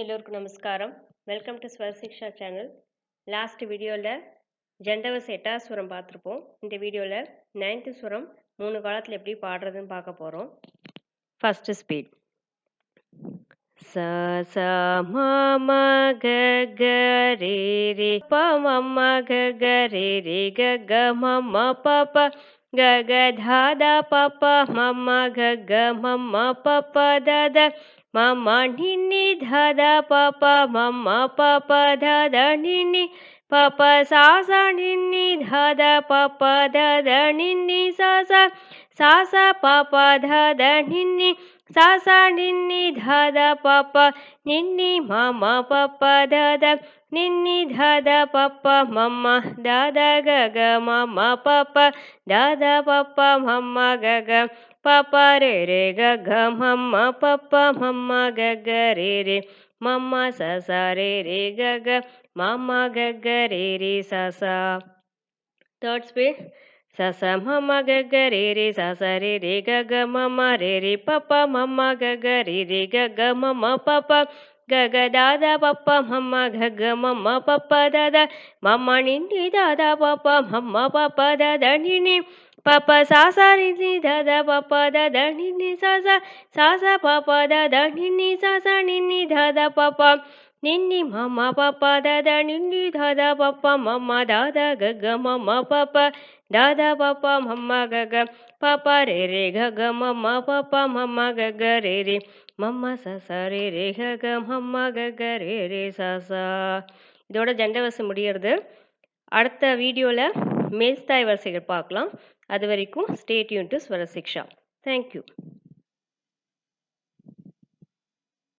எல்லோருக்கும் நமஸ்காரம். Welcome to Swar Shiksha channel. Last வீடியோவில் ஜண்டவஸ் 8வது சுரம் பார்த்துருப்போம். இந்த வீடியோவில் 9th சுரம் 3 காலத்தில் எப்படி பாடுறதுன்னு பார்க்க போகிறோம். First speed. ச ச ம ம க க ரே ரே ப ம ம க க ரே ரே க க ம ம ப ப க க த த ப ப ம ம க க ம ம ப ப த த ம ம நி நி த த ப ப ம ம ப ப த த நி நி ப ப சா சா நி நி த த ப ப த த நி நி சா சா சா சா ப ப த த நி நி சா சா நி நி த த ப ப நி நி ம ம ப ப த த நி நி த த ப ப ம ம த த க க ம ம ப ப த த ப ப ம ம க க ப ப ரே ரே க க ம ம ப ப ம ம க க ரே ரே ம ம ச ச ரே ரே க க ம ம க க ரே ரே ச ச. Third speed. ச ச ம ம க க ரே ரே ச ச ரே ரே க க ம ம ரே ரே ப ப ம ம க க ரே ரே க க ம ம ப ப க க த த ப ப ம ம க க ம ம ப ப த த ம ம நி நி த த ப ப ம ம ப ப த த நி நி ப ப சா சா நி நி த த ப ப த த நி நி சா சா சா சா ப ப த த நி நி சா சா நி நி த த ப ப நி நி ம ம ப ப த த நி நி த த ப ப ம ம த த க க ம ம ப ப த த ப ப ம ம க க ப ப ரே ரே க க ம ம ப ப ம ம க க ரே ரே ம ம ச ச ரே ரே க க ம ம க க ரே ரே ச ச. இதோட ஜண்டவசம் முடியறது. அடுத்த வீடியோவில் மேல்ஸ்தாய் வரிசைகள் பார்க்கலாம். அது வரைக்கும் stay tune to Swara Shiksha. Thank you.